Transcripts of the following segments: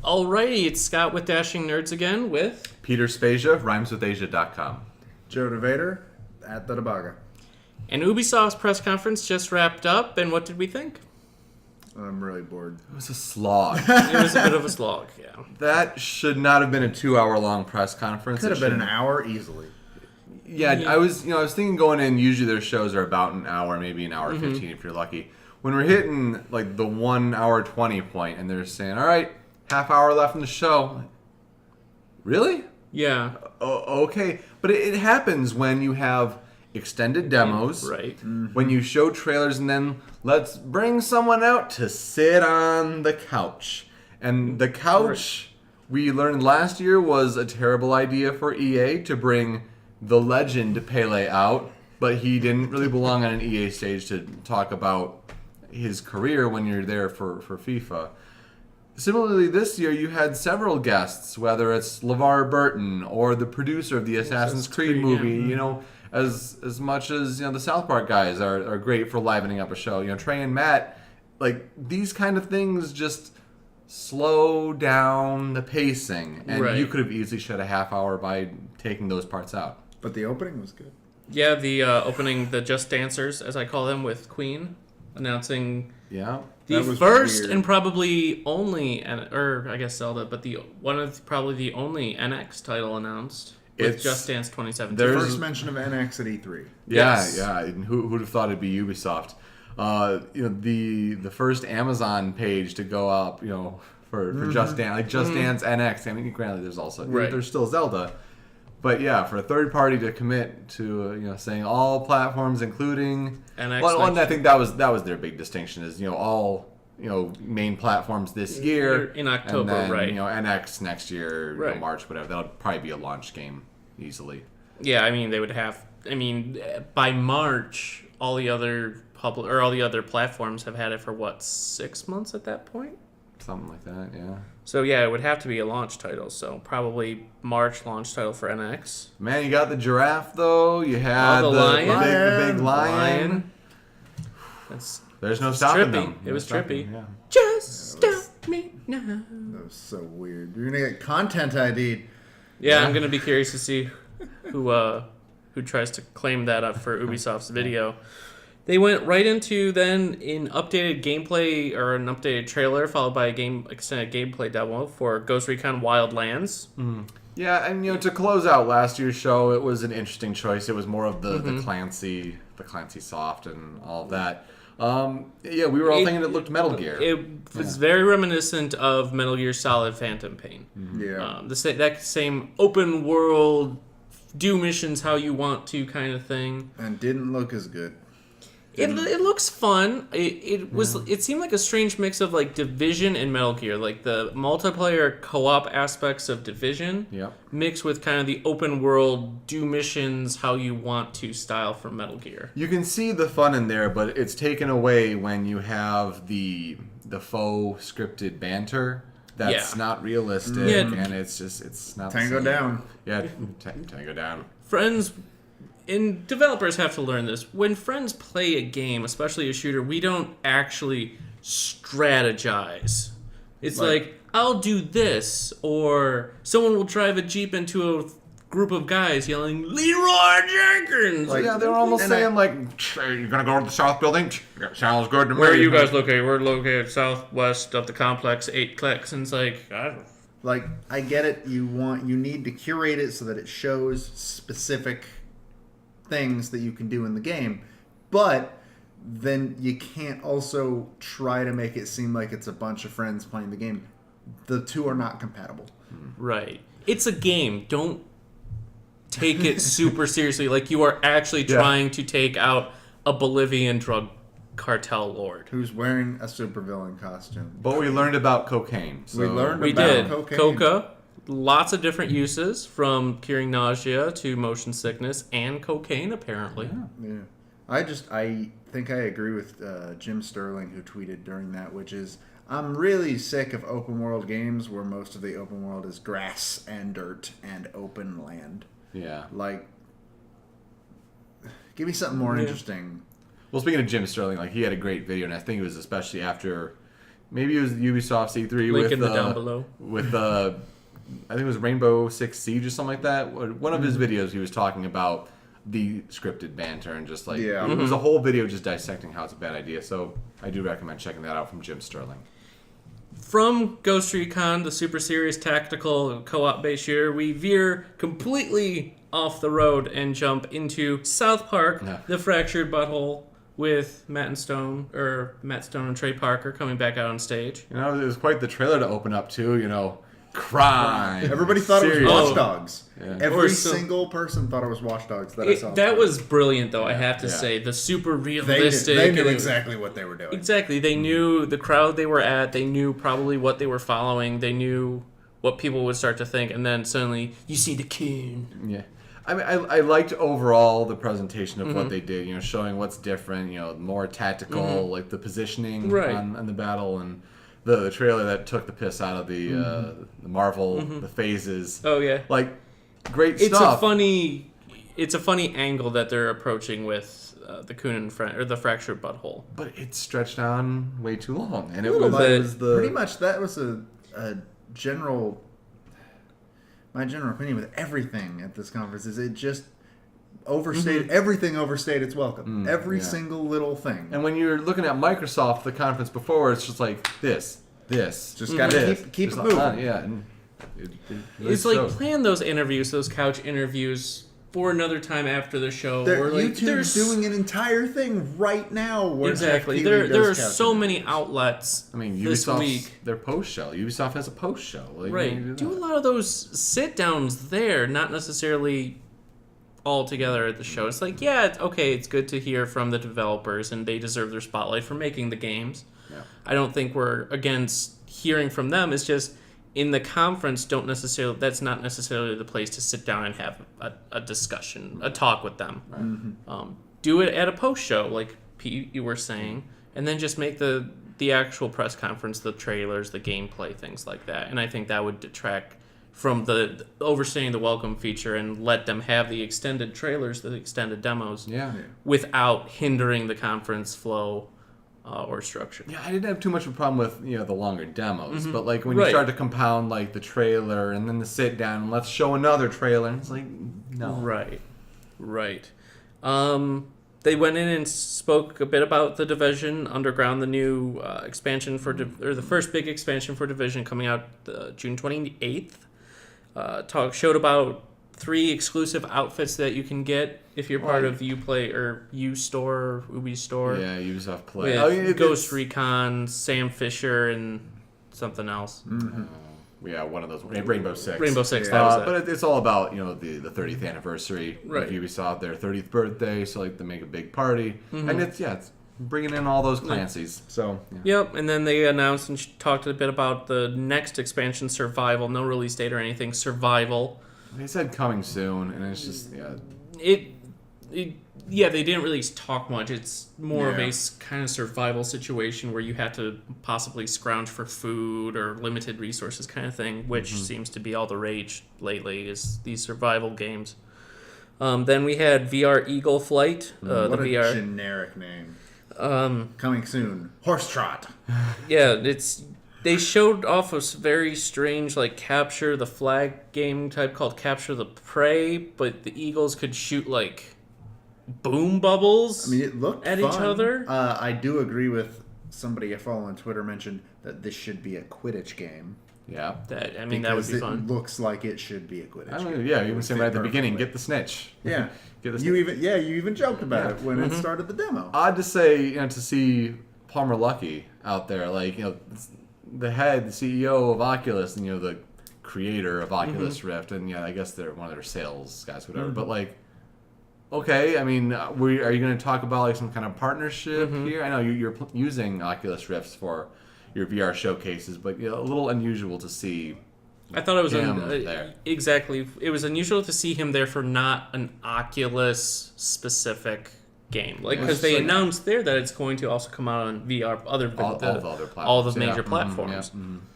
Alrighty, it's Scott with Dashing Nerds again with... Peter Spezia, rhymeswithasia.com. Joe DeVader at the Debaga. And Ubisoft's press conference just wrapped up, and what did we think? I'm really bored. It was a slog. It was a bit of a slog, yeah. That should not have been a 2-hour-long press conference. Could have been an hour easily. Yeah, I was thinking going in, usually their shows are about an hour, maybe an hour 15 if you're lucky. When we're hitting like the 1 hour 20 point and they're saying, all right, half hour left in the show. Really? Yeah. Okay. But it happens when you have extended demos. Right. When you show trailers and then let's bring someone out to sit on the couch. And the couch, we learned last year, was a terrible idea for EA to bring the legend Pele out. But he didn't really belong on an EA stage to talk about his career when you're there for FIFA. Similarly, this year you had several guests, whether it's LeVar Burton or the producer of the Assassin's Creed movie. Yeah. You know, as much as the South Park guys are great for livening up a show. You know, Trey and Matt, like these kind of things just slow down the pacing, and you could have easily shut a half hour by taking those parts out. But the opening was good. Yeah, the opening, the Just Dancers, as I call them, with Queen, announcing the first weird. and probably only, or I guess Zelda, but probably the only NX title announced with Just Dance 2017. The first mention of NX at E3. Yes. Yeah. And who'd have thought it'd be Ubisoft? The first Amazon page to go up, for Just Dance, like Just Dance NX. I mean, granted, there's still Zelda. But yeah, for a third party to commit to saying all platforms, including NX, well, I think that was their big distinction is all main platforms this year in October, and then, right? NX next year, Right. March, whatever. That'll probably be a launch game easily. Yeah, I mean they would have. I mean, by March, all the other platforms have had it for 6 months at that point. Something like that, yeah. So yeah, it would have to be a launch title. So probably March launch title for NX. Man, you got the giraffe though. You had the lion. the big lion. There's no stopping trippy. them. It was trippy. Yeah. Just stop me now. That was so weird. You're gonna get content ID'd. Yeah, I'm gonna be curious to see who tries to claim that up for Ubisoft's video. They went right into then an updated gameplay or an updated trailer followed by a extended gameplay demo for Ghost Recon Wildlands. Yeah, and to close out last year's show, it was an interesting choice. It was more of the Clancy soft and all of that. We were all thinking it looked Metal Gear. It was very reminiscent of Metal Gear Solid Phantom Pain. Yeah. That same open world, do missions how you want to kind of thing. And didn't look as good. It looks fun. It seemed like a strange mix of like Division and Metal Gear, like the multiplayer co-op aspects of Division, mixed with kind of the open world do missions how you want to style from Metal Gear. You can see the fun in there, but it's taken away when you have the faux scripted banter. That's not realistic, and it's not Tango the same. down. Yeah, Tango down. Friends. And developers have to learn this. When friends play a game, especially a shooter, we don't actually strategize. It's like, I'll do this, or someone will drive a Jeep into a group of guys yelling, Leroy Jenkins! They're almost saying, you're going to go to the South Building? Sounds good to me. Where are you guys located? We're located southwest of the complex, 8 clicks. And it's like, I get it. You need to curate it so that it shows specific things that you can do in the game, but then you can't also try to make it seem like it's a bunch of friends playing the game. The two are not compatible. Right. It's a game. Don't take it super seriously. Like you are actually trying to take out a Bolivian drug cartel lord who's wearing a supervillain costume. But we learned about cocaine. So we did. Coca. Lots of different uses, from curing nausea to motion sickness and cocaine, apparently. Yeah. I think I agree with Jim Sterling, who tweeted during that, which is, I'm really sick of open world games where most of the open world is grass and dirt and open land. Yeah. Give me something more interesting. Well, speaking of Jim Sterling, he had a great video, and I think it was especially after maybe it was Ubisoft's E3 Link in the down below. With I think it was Rainbow Six Siege or something like that. One of his videos, he was talking about the scripted banter and just like it was a whole video just dissecting how it's a bad idea. So I do recommend checking that out from Jim Sterling. From Ghost Recon, the super serious tactical co-op based shooter, we veer completely off the road and jump into South Park, The Fractured Butthole, with Matt Stone and Trey Parker coming back out on stage. You know, it was quite the trailer to open up to. You know, crime. Everybody thought serious. it was Watch Dogs. Yeah. Every single person thought it was Watch Dogs that I saw. That was brilliant, though, I have to say. The super realistic. They knew exactly what they were doing. Exactly. They knew the crowd they were at. They knew probably what they were following. They knew what people would start to think. And then suddenly, you see the coon. Yeah. I mean, I liked overall the presentation of what they did, you know, showing what's different, you know, more tactical, like the positioning on the battle, and the trailer that took the piss out of the Marvel, the phases. Oh, yeah. Like, great It's stuff. It's a funny angle that they're approaching with the Coon and or the Fractured Butthole. But it stretched on way too long, and Little bit. Pretty much that was a general... My general opinion with everything at this conference is it just overstayed, everything overstayed its welcome. Every single little thing. And when you're looking at Microsoft, the conference before, it's just like this. Just gotta keep it moving. And It's like plan those interviews, those couch interviews, for another time after the show. YouTube's doing an entire thing right now. Where Exactly. There are so many outlets. I mean, this week. Ubisoft's their post show. Ubisoft has a post show. Like, Right. Do a lot of those sit downs there, not necessarily all together at the show. It's like, yeah, it's good to hear from the developers, and they deserve their spotlight for making the games. Yeah. I don't think we're against hearing from them. It's just in the conference, that's not necessarily the place to sit down and have a discussion, a talk with them. Right. Do it at a post show, like Pete, you were saying, and then just make the actual press conference, the trailers, the gameplay, things like that. And I think that would detract from the overstaying the welcome feature and let them have the extended trailers, the extended demos, without hindering the conference flow or structure. Yeah, I didn't have too much of a problem with the longer demos, but like when you start to compound like the trailer and then the sit down and let's show another trailer, and it's like no. Right. They went in and spoke a bit about the Division Underground, the new expansion or the first big expansion for Division coming out June 28th. Showed about 3 exclusive outfits that you can get if you're part of Uplay or Ustore, Ubi Store. Yeah, Ubisoft Play. Ghost Recon, Sam Fisher, and something else. Yeah, one of those. Rainbow Six. Rainbow Six. That was it. But it's all about the 30th anniversary of Right. Ubisoft, their 30th birthday, so like they make a big party, and it's bringing in all those Clancy's. So Yep, and then they announced and talked a bit about the next expansion, Survival. No release date or anything. Survival. they said coming soon, and it's just They didn't really talk much. It's more of a kind of survival situation where you have to possibly scrounge for food or limited resources kind of thing, which seems to be all the rage lately, is these survival games. Then we had VR Eagle Flight. What the a VR generic name. Coming soon. Horse Trot. Yeah, they showed off a very strange, like, capture the flag game type called Capture the Prey, but the eagles could shoot, like, boom bubbles it looked at fun. each other. I do agree with somebody I follow on Twitter mentioned that this should be a Quidditch game. yeah. That would be fun. It looks like it should be a Quidditch game. Yeah, you even say right at the beginning, get the snitch. Yeah. Get the You snitch. even joked about it when it started the demo. Odd to say, to see Palmer Luckey out there, like the CEO of Oculus, and the creator of Oculus Rift, and I guess they're one of their sales guys, whatever. But like, okay, I mean, are you going to talk about like some kind of partnership here? I know you're using Oculus Rifts for your VR showcases, but a little unusual to see. I thought it was there. Exactly. It was unusual to see him there for not an Oculus specific game, like because they announced there that it's going to also come out on VR, all the other platforms, all the major platforms.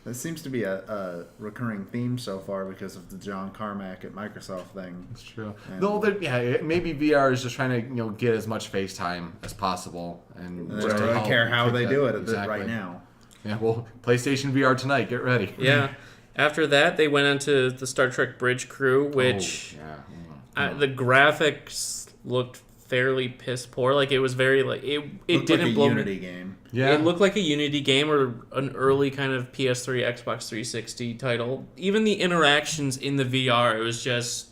It seems to be a recurring theme so far because of the John Carmack at Microsoft thing. That's true. Though, maybe VR is just trying to get as much FaceTime as possible, and they don't really care how they do it exactly. right now. Yeah, well, PlayStation VR tonight. Get ready. Yeah. After that, they went into the Star Trek Bridge Crew, which the graphics looked fairly piss poor. Like it was very like it Looked didn't like a blow Unity game. Yeah. It looked like a Unity game or an early kind of PS3, Xbox 360 title. Even the interactions in the VR, it was just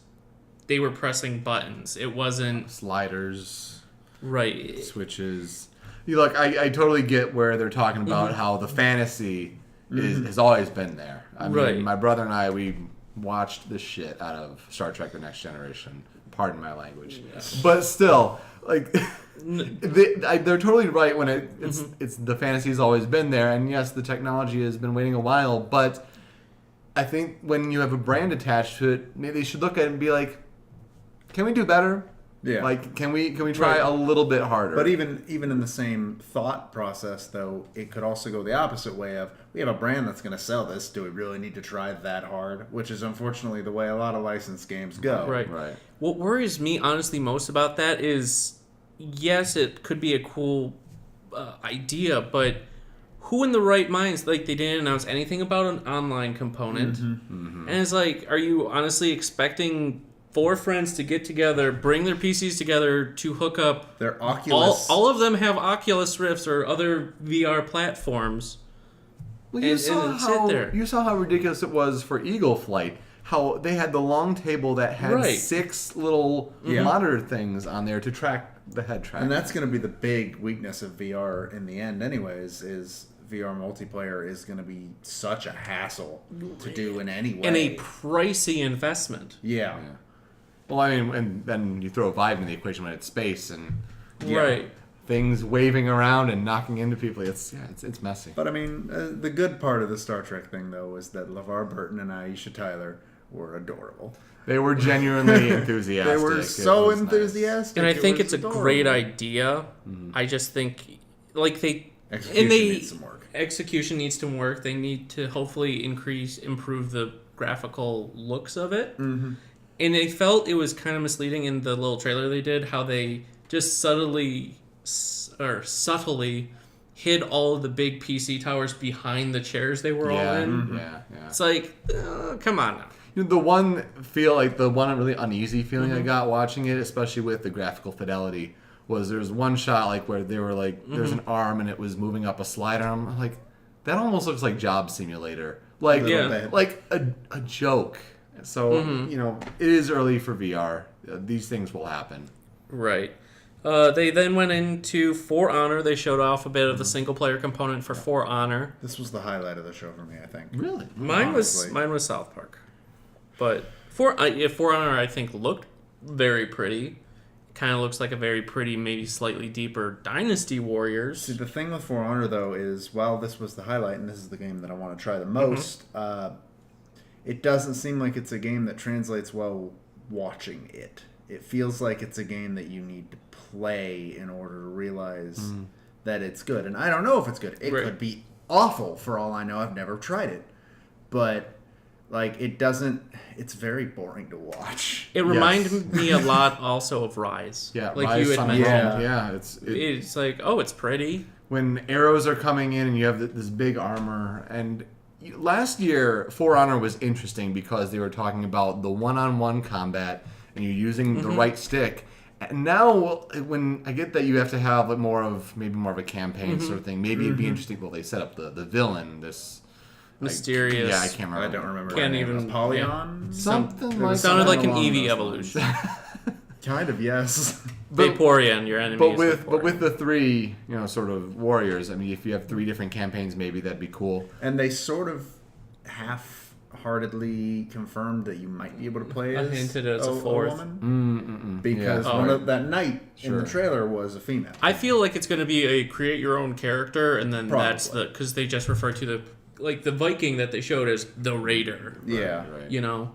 they were pressing buttons. It wasn't sliders, right. switches. You look, I totally get where they're talking about how the fantasy has always been there. I mean, Right. my brother and I, we watched the shit out of Star Trek: The Next Generation. Pardon my language, but still, like they're totally right when it's the fantasy's always been there, and yes, the technology has been waiting a while. But I think when you have a brand attached to it, maybe they should look at it and be like, "Can we do better? Yeah. Like, can we try a little bit harder?" But even in the same thought process, though, it could also go the opposite way of, we have a brand that's going to sell this. Do we really need to try that hard? Which is unfortunately the way a lot of licensed games go. Right. Right. What worries me honestly most about that is, yes, it could be a cool idea, but who in the right minds, like they didn't announce anything about an online component, and it's like, are you honestly expecting 4 friends to get together, bring their PCs together to hook up? Their Oculus. All of them have Oculus Rifts or other VR platforms. Well, And sit there. you saw how ridiculous it was for Eagle Flight. How they had the long table that had Right. 6 little Yeah. monitor things on there to track the head track. And that's going to be the big weakness of VR in the end, anyways, is VR multiplayer is going to be such a hassle to do in any way. And a pricey investment. Yeah. Well, I mean, and then you throw Vive in the equation when it's space and Right. things waving around and knocking into people. It's messy. But I mean, the good part of the Star Trek thing, though, was that LeVar Burton and Aisha Tyler were adorable. They were genuinely enthusiastic. They were It so was nice. enthusiastic. And I think was it's a adorable. great idea. I just think, like Execution needs some work. Execution needs to work. They need to hopefully improve the graphical looks of it. Mm-hmm. And they felt it was kind of misleading in the little trailer they did, how they just subtly hid all of the big PC towers behind the chairs they were all in. Yeah. It's like, come on now. You know, the one really uneasy feeling I got watching it, especially with the graphical fidelity, was there's one shot like where they were like, there's an arm and it was moving up a slider. I'm like, that almost looks like Job Simulator, like bit. like a joke. So you know, it is early for VR. These things will happen. Right. They then went into For Honor. They showed off a bit of the single-player component for For Honor. This was the highlight of the show for me, I think. Really? Mine Honestly. was South Park, but For Honor I think looked very pretty. Kind of looks like a very pretty, maybe slightly deeper Dynasty Warriors. See, the thing with For Honor, though, is while this was the highlight, and this is the game that I want to try the most, it doesn't seem like it's a game that translates well watching it. It feels like it's a game that you need to play in order to realize that it's good. And I don't know if it's good. It Right. could be awful for all I know. I've never tried it. But, like, it doesn't... It's very boring to watch. It reminded me a lot also of Rise. Yeah, like Rise you had Sun mentioned. World. Yeah. Yeah, It's like, oh, it's pretty. when arrows are coming in and you have this big armor. And last year, For Honor was interesting because they were talking about the one-on-one combat and you're using the right stick. And now, when I get that you have to have maybe more of a campaign sort of thing. Maybe it'd be interesting. Well, they set up the villain, this Mysterious. I can't remember. I don't remember. Can't her name. even- Apollyon? Something It like sounded that. like an along Eevee those evolution. Kind of, yes. Vaporeon, your enemy. But with the 3, sort of warriors. I mean, if you have 3 different campaigns, maybe that'd be cool. And they sort of half-heartedly confirmed that you might be able to play as hinted as a fourth. woman. Because Yeah. one of that knight in Sure. the trailer was a female. I feel like it's going to be a create your own character, and then that's Probably. because they just refer to the Viking that they showed as the Raider. Yeah. Right. You know.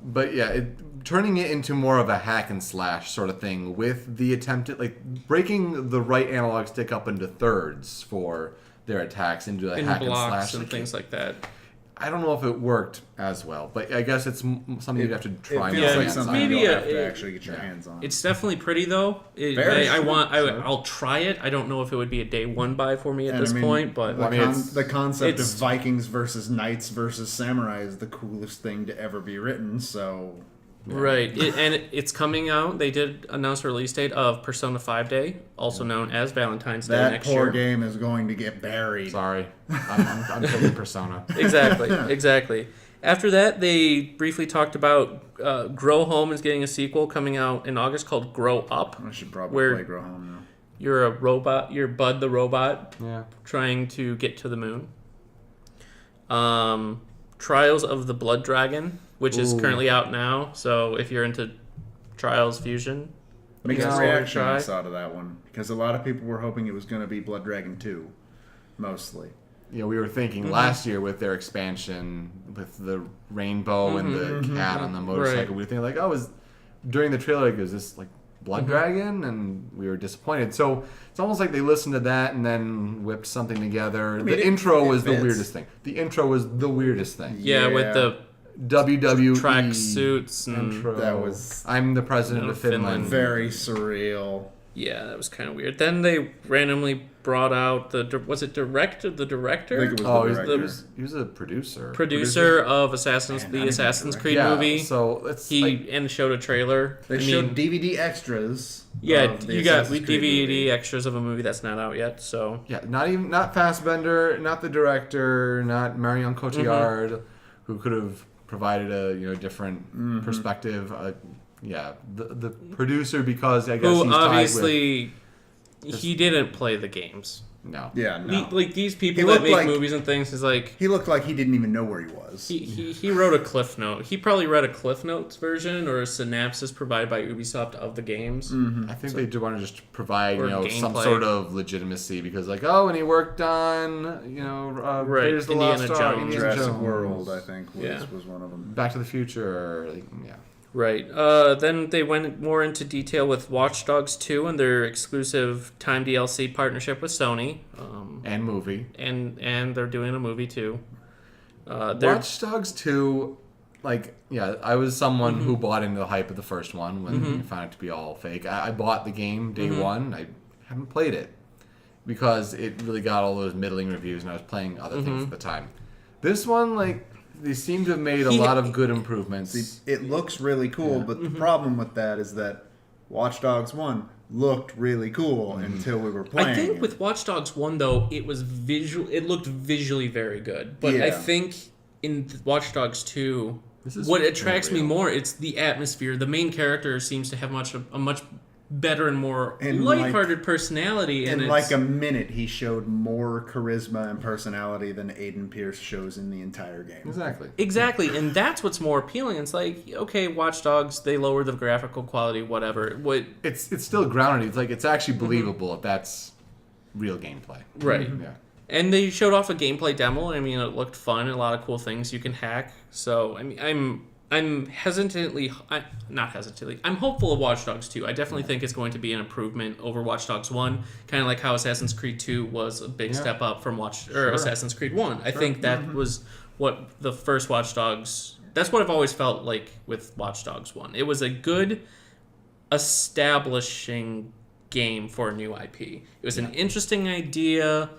But yeah, turning it into more of a hack and slash sort of thing with the attempted, breaking the right analog stick up into thirds for their attacks into a In hack and blocks slash. and things like that. I don't know if it worked as well, but I guess it's something you'd have to try. It and feels Yeah, like hands something on. maybe you'll a- have to actually get your hands on. It's definitely pretty though. Very, sure. I'll try it. I don't know if it would be a day one buy for me at And this point, but the concept of it's- Vikings versus knights versus samurai is the coolest thing to ever be written. So right. It's coming out. They did announce a release date of Persona 5 Day, also known as Valentine's Day that next poor year. game is going to get buried. Sorry, I'm taking Persona. Exactly. After that, they briefly talked about Grow Home is getting a sequel coming out in August called Grow Up. I should probably Where- play Grow Home now. You're a robot. You're Bud the robot Yeah. trying to get to the moon. Trials of the Blood Dragon, which is Ooh. currently out now. So if you're into Trials Fusion, Mixed Yeah. reaction I Try. saw to that one because a lot of people were hoping it was going to be Blood Dragon 2, mostly. You know, we were thinking last year with their expansion with the rainbow and the cat on the motorcycle. Right. We were thinking like, oh, during the trailer, like, is this like Blood Dragon? And we were disappointed. So it's almost like they listened to that and then whipped something together. mean, the it- intro it was the fits. weirdest thing. The intro was the weirdest thing. yeah, with Yeah. the WWE track suits and intro. That was I'm the president of Finland. Finland. very surreal. yeah, that was kind of weird. Then they randomly brought out the I think director, it was Oh, the he director. was a producer. producer of Man, not the even Assassin's director. Creed Yeah, movie. so it's He like, and showed a trailer. They I showed mean, DVD extras. yeah, of the you got Assassin's Creed DVD movie. extras of a movie that's not out yet. So yeah, not Fassbender, not the director, not Marion Cotillard, who could have provided a different perspective. Yeah, the producer, because I guess who he's tied obviously he didn't play the games. with, no. Yeah, no. Like these He people that looked make like- movies and things is like He looked like he didn't even know where he was. he wrote a Cliff Note. He probably read a Cliff Notes version or a synopsis provided by Ubisoft of the games. I think they do want to just provide Or some gameplay. sort of legitimacy, because like, oh, and he worked on Right, Raiders of the Indiana Lost Ark, Jones. Indiana Jurassic Jones, World, I think, Yeah. was one of them. Back to the Future, like, yeah. Right. Then they went more into detail with Watch Dogs 2 and their exclusive Time DLC partnership with Sony. And movie. And they're doing a movie too. They're- Watch Dogs 2, like, yeah, I was someone who bought into the hype of the first one when you found it to be all fake. I bought the game day one. I haven't played it because it really got all those middling reviews, and I was playing other things at the time. This one, like, they seem to have made a lot of good improvements. It looks really cool, but the problem with that is that Watch Dogs 1 looked really cool until we were playing. I think it. with Watch Dogs 1 though, it looked visually very good. But I Yeah. think in Watch Dogs 2, This is what attracts me unreal. more, it's the atmosphere. The main character seems to have a much better and more And lighthearted personality, and in it's, like a minute, he showed more charisma and personality than Aiden Pierce shows in the entire game. Exactly. exactly, and that's what's more appealing. It's like, okay, Watch Dogs, they lowered the graphical quality, whatever. It's still grounded. It's like, it's actually believable if that's real gameplay. Right. Yeah. And they showed off a gameplay demo. I mean, it looked fun. A lot of cool things you can hack. So, I mean, I'm not hesitantly. I'm hopeful of Watch Dogs 2. I definitely think it's going to be an improvement over Watch Dogs 1. Kind of like how Assassin's Creed 2 was a big step up from Assassin's Creed 1. I think that was what the first Watch Dogs. That's what I've always felt like with Watch Dogs 1. It was a good establishing game for a new IP. It was an interesting idea.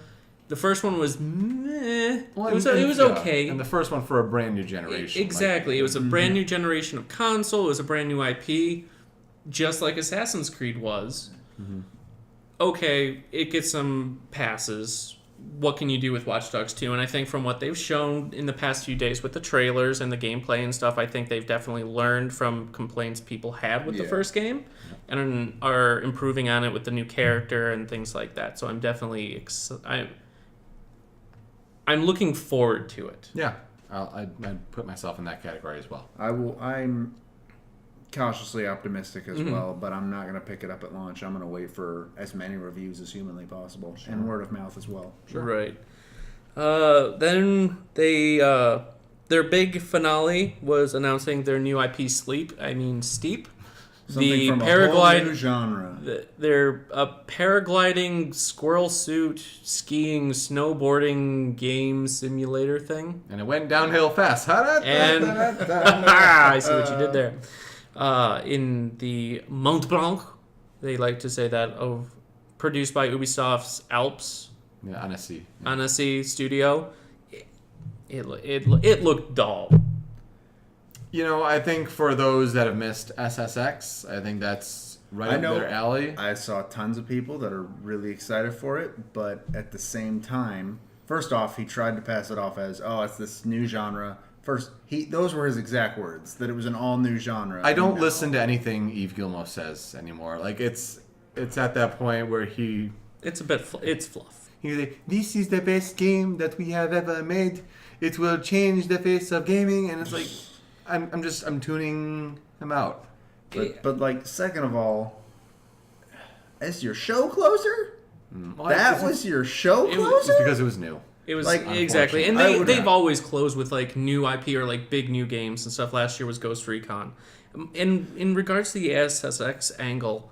The first one was meh. Well, it was yeah. okay. And the first one for a brand new generation. Exactly. It was a brand new generation of console. It was a brand new IP, just like Assassin's Creed was. Okay, it gets some passes. What can you do with Watch Dogs 2? And I think from what they've shown in the past few days with the trailers and the gameplay and stuff, I think they've definitely learned from complaints people had with the Yeah. first game and are improving on it with the new character and things like that. So I'm definitely I'm looking forward to it. Yeah. I'd put myself in that category as well. I'm cautiously optimistic as well, but I'm not going to pick it up at launch. I'm going to wait for as many reviews as humanly possible and word of mouth as well. Sure. Right. Then they their big finale was announcing their new IP Steep. Something from a whole new genre. They're a paragliding, squirrel suit, skiing, snowboarding game simulator thing. And it went downhill fast. And I see what you did there. In the Mont Blanc, they like to say that, produced by Ubisoft's Alps. Yeah, Annecy. Annecy studio. It looked dull. You know, I think for those that have missed SSX, I think that's right up their alley. I saw tons of people that are really excited for it, but at the same time, first off, he tried to pass it off as, it's this new genre. First, those were his exact words, that it was an all-new genre. I don't listen to anything Yves Guillemot says anymore. Like, it's at that point where he... It's a bit... it's fluff. He's like, this is the best game that we have ever made. It will change the face of gaming. And it's like... I'm tuning him out. But like, second of all, as your show closer? Well, that was your show closer? It's because it was new. It was like, exactly. And they've always closed with like new IP or like big new games and stuff. Last year was Ghost Recon. And in regards to the SSX angle,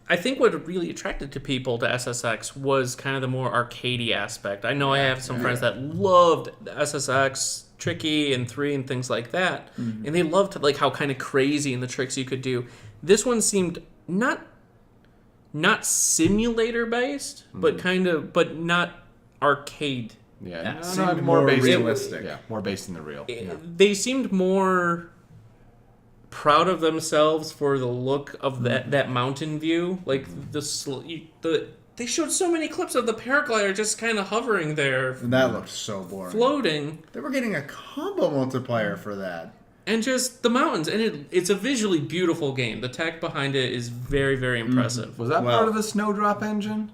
I think what really attracted to people to SSX was kind of the more arcadey aspect. I know I have some friends that loved SSX, Tricky, and 3 and things like that, and they loved like how kind of crazy and the tricks you could do. This one seemed not simulator based, but not arcade. Yeah, more based realistic. More based in the real. They seemed more proud of themselves for the look of that mountain view. Like they showed so many clips of the paraglider just kind of hovering there. And that looked so boring. Floating. They were getting a combo multiplier for that. And just the mountains. And it's a visually beautiful game. The tech behind it is very, very impressive. Was that part of the Snowdrop engine?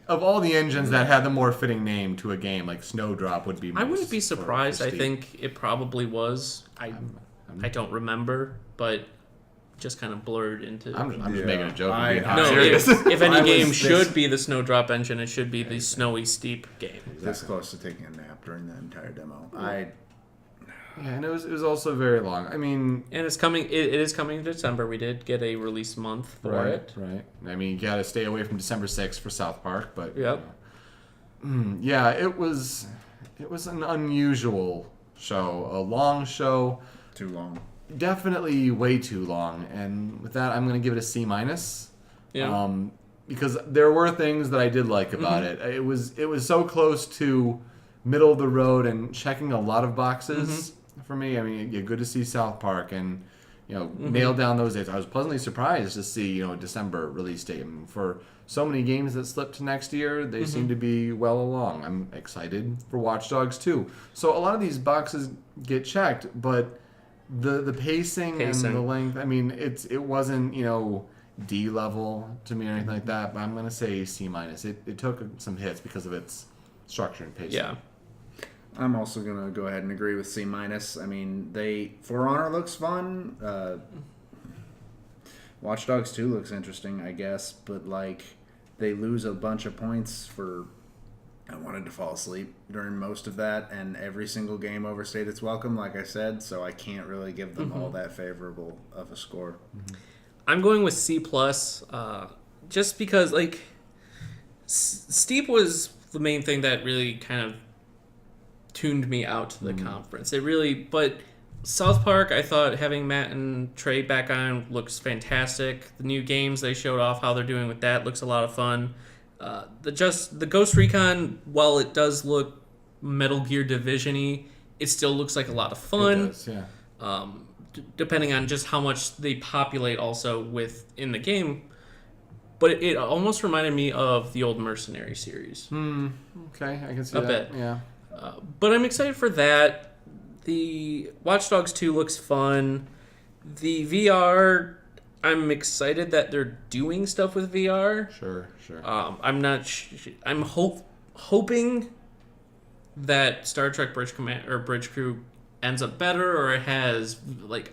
Of all the engines that had the more fitting name to a game, like Snowdrop would be most. I wouldn't be surprised. I think it probably was. I don't remember, but just kind of blurred into... I'm just making a joke. If any game should be the Snowdrop engine, it should be the Snowy Steep game. This close to taking a nap during the entire demo. And it was also very long. I mean... And it's coming... It is coming in December. We did get a release month for it. Right. I mean, you got to stay away from December 6th for South Park, but... Yep. It was an unusual show. A long show. Too long. Definitely way too long, and with that, I'm going to give it a C-. Yeah. Because there were things that I did like about it. It was so close to middle of the road and checking a lot of boxes for me. I mean, good to see South Park and nail down those dates. I was pleasantly surprised to see a December release date. I mean, for so many games that slipped to next year, they seem to be well along. I'm excited for Watch Dogs 2. So a lot of these boxes get checked, but the pacing and the length, I mean, it wasn't, D level to me or anything like that, but I'm going to say C-. It took some hits because of its structure and pacing. Yeah. I'm also going to go ahead and agree with C-. I mean, For Honor looks fun. Watch Dogs 2 looks interesting, I guess, but they lose a bunch of points for... I wanted to fall asleep during most of that, and every single game overstayed its welcome, like I said, so I can't really give them all that favorable of a score. I'm going with C+, just because, Steep was the main thing that really kind of tuned me out to the conference. It really, but South Park, I thought having Matt and Trey back on looks fantastic. The new games they showed off, how they're doing with that, looks a lot of fun. The Ghost Recon, while it does look Metal Gear Division-y, it still looks like a lot of fun. It does, yeah. Depending on just how much they populate also in the game. But it almost reminded me of the old Mercenary series. Okay, I can see a that. bit. Yeah. But I'm excited for that. The Watch Dogs 2 looks fun. The VR... I'm excited that they're doing stuff with VR. Sure. I'm not. I'm hoping that Star Trek Bridge Crew ends up better, or it has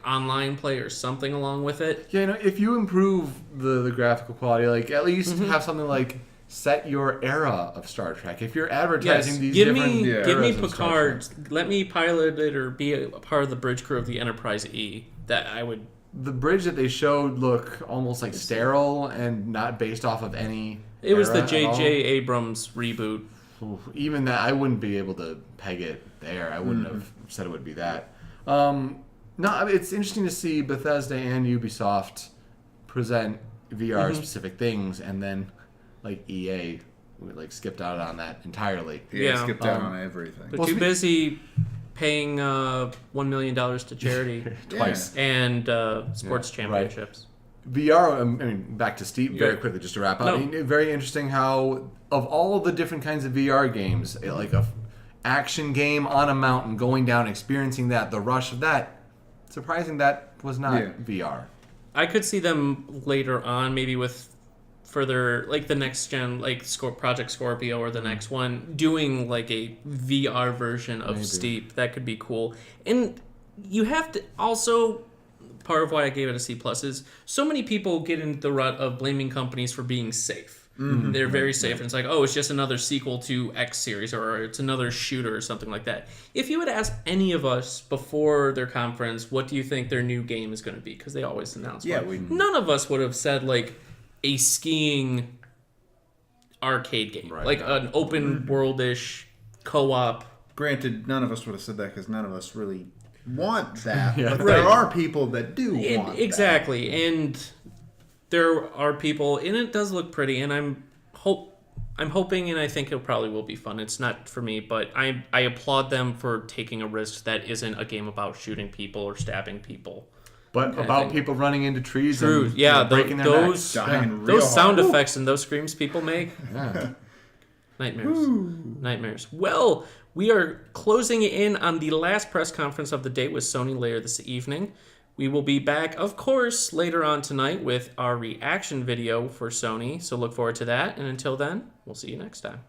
online play or something along with it. Yeah, if you improve the graphical quality, at least have something set your era of Star Trek. If you're advertising these give different me Picard. Let me pilot it or be a part of the bridge crew of the Enterprise E. That I would the bridge that they showed look almost like sterile and not based off of any. It was the era at all. J.J. Abrams reboot. Oof, even that, I wouldn't be able to peg it there. I wouldn't have said it would be that. No, I mean, it's interesting to see Bethesda and Ubisoft present VR specific things, and then like EA like skipped out on that entirely. Yeah, skipped out on everything. But too busy paying $1 million to charity Twice. and sports championships. VR, I mean, back to Steep very Yeah. quickly, just to wrap up. No. I mean, very interesting how, of all the different kinds of VR games, like a action game on a mountain, going down, experiencing that, the rush of that, surprising that was not VR. I could see them later on, maybe with further, like the next gen, like Project Scorpio or the next one, doing like a VR version of Steep. That could be cool. And you have to also, part of why I gave it a C+ is so many people get into the rut of blaming companies for being safe. They're very safe, and it's like, oh, it's just another sequel to X series, or it's another shooter or something like that. If you had asked any of us before their conference, what do you think their new game is going to be? Because they always announce one. None of us would have said like a skiing arcade game, like an open world-ish co-op. Granted, none of us would have said that because none of us really want that. Yeah. But there are people that do want that. Exactly, and there are people, and it does look pretty, and I'm hoping, and I think it probably will be fun. It's not for me, but I applaud them for taking a risk that isn't a game about shooting people or stabbing people. But about people running into trees True, and yeah, breaking their necks. those sound effects and those screams people make. Yeah. Nightmares. Well, we are closing in on the last press conference of the day with Sony later this evening. We will be back, of course, later on tonight with our reaction video for Sony, so look forward to that. And until then, we'll see you next time.